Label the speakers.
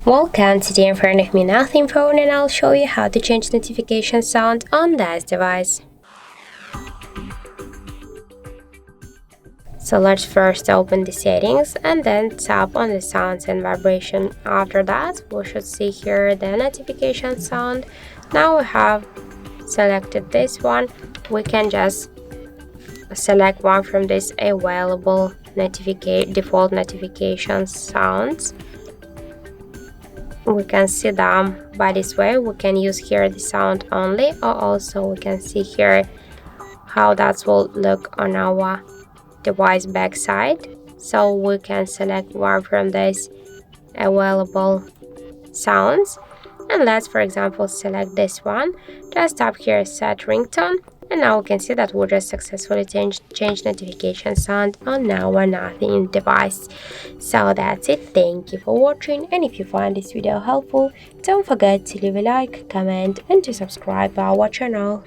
Speaker 1: Welcome, today in front of me nothing phone, and I'll show you how to change notification sound on this device. So let's first open the settings and then tap on the sounds and vibration. After that, we should see here the notification sound. Now we have selected this one. We can just select one from this available default notification sounds. We can see them by this way. We can use here the sound only, or also we can see here how that will look on our device backside. So we can select one from these available sounds, and let's for example select this one. Just tap here set ringtone, and now we can see that we just successfully changed notification sound on our Nothing device. So that's it. Thank you for watching, and if you find this video helpful, don't forget to leave a like, comment and to subscribe our channel.